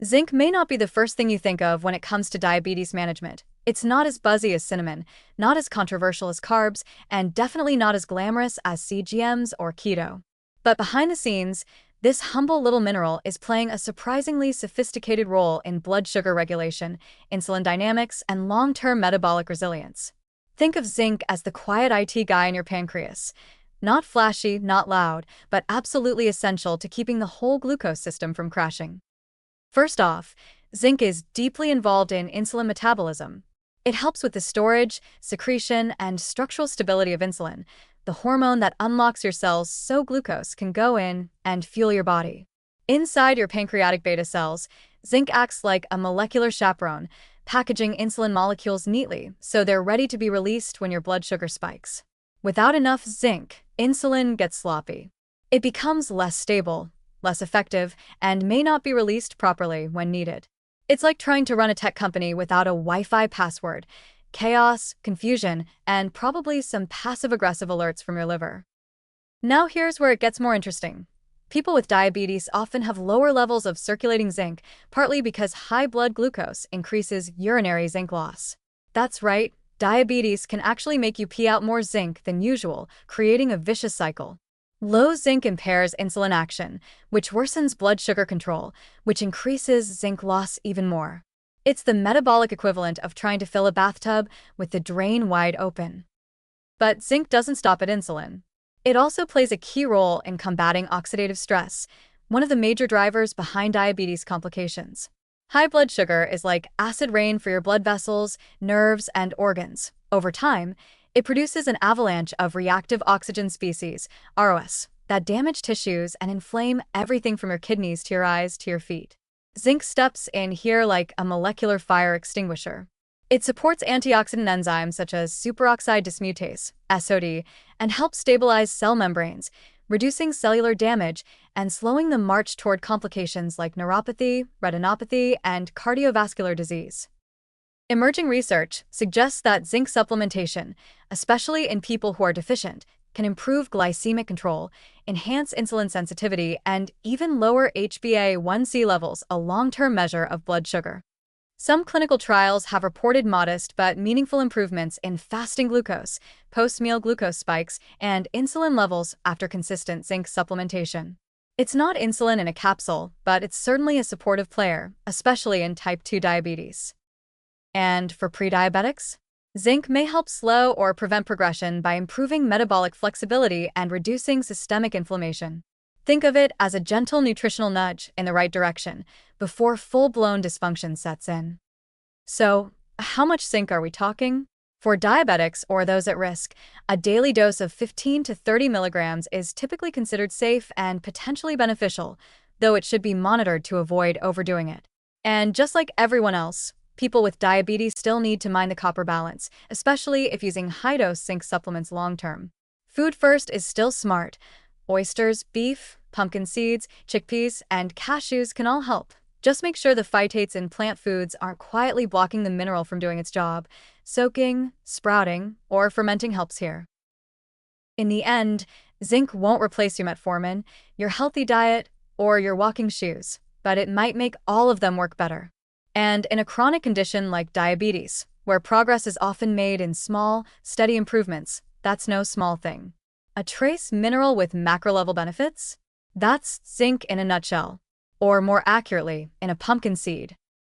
Zinc may not be the first thing you think of when it comes to diabetes management. It's not as buzzy as cinnamon, not as controversial as carbs, and definitely not as glamorous as CGMs or keto. But behind the scenes, this humble little mineral is playing a surprisingly sophisticated role in blood sugar regulation, insulin dynamics, and long-term metabolic resilience. Think of zinc as the quiet IT guy in your pancreas. Not flashy, not loud, but absolutely essential to keeping the whole glucose system from crashing. First off, zinc is deeply involved in insulin metabolism. It helps with the storage, secretion, and structural stability of insulin, the hormone that unlocks your cells so glucose can go in and fuel your body. Inside your pancreatic beta cells, zinc acts like a molecular chaperone, packaging insulin molecules neatly so they're ready to be released when your blood sugar spikes. Without enough zinc, insulin gets sloppy. It becomes less stable, less effective, and may not be released properly when needed. It's like trying to run a tech company without a Wi-Fi password. Chaos, confusion, and probably some passive-aggressive alerts from your liver. Now here's where it gets more interesting. People with diabetes often have lower levels of circulating zinc, partly because high blood glucose increases urinary zinc loss. That's right, diabetes can actually make you pee out more zinc than usual, creating a vicious cycle. Low zinc impairs insulin action, which worsens blood sugar control, which increases zinc loss even more. It's the metabolic equivalent of trying to fill a bathtub with the drain wide open. But zinc doesn't stop at insulin. It also plays a key role in combating oxidative stress, one of the major drivers behind diabetes complications. High blood sugar is like acid rain for your blood vessels, nerves, and organs. Over time, it produces an avalanche of reactive oxygen species, ROS, that damage tissues and inflame everything from your kidneys to your eyes to your feet. Zinc steps in here like a molecular fire extinguisher. It supports antioxidant enzymes such as superoxide dismutase, SOD, and helps stabilize cell membranes, reducing cellular damage and slowing the march toward complications like neuropathy, retinopathy, and cardiovascular disease. Emerging research suggests that zinc supplementation, especially in people who are deficient, can improve glycemic control, enhance insulin sensitivity, and even lower HbA1c levels, a long-term measure of blood sugar. Some clinical trials have reported modest but meaningful improvements in fasting glucose, post-meal glucose spikes, and insulin levels after consistent zinc supplementation. It's not insulin in a capsule, but it's certainly a supportive player, especially in type 2 diabetes. And for pre-diabetics? Zinc may help slow or prevent progression by improving metabolic flexibility and reducing systemic inflammation. Think of it as a gentle nutritional nudge in the right direction before full-blown dysfunction sets in. So, how much zinc are we talking? For diabetics or those at risk, a daily dose of 15 to 30 milligrams is typically considered safe and potentially beneficial, though it should be monitored to avoid overdoing it. And just like everyone else, people with diabetes still need to mind the copper balance, especially if using high-dose zinc supplements long-term. Food first is still smart. Oysters, beef, pumpkin seeds, chickpeas, and cashews can all help. Just make sure the phytates in plant foods aren't quietly blocking the mineral from doing its job. Soaking, sprouting, or fermenting helps here. In the end, zinc won't replace your metformin, your healthy diet, or your walking shoes, but it might make all of them work better. And in a chronic condition like diabetes, where progress is often made in small, steady improvements, that's no small thing. A trace mineral with macro-level benefits? That's zinc in a nutshell. Or more accurately, in a pumpkin seed.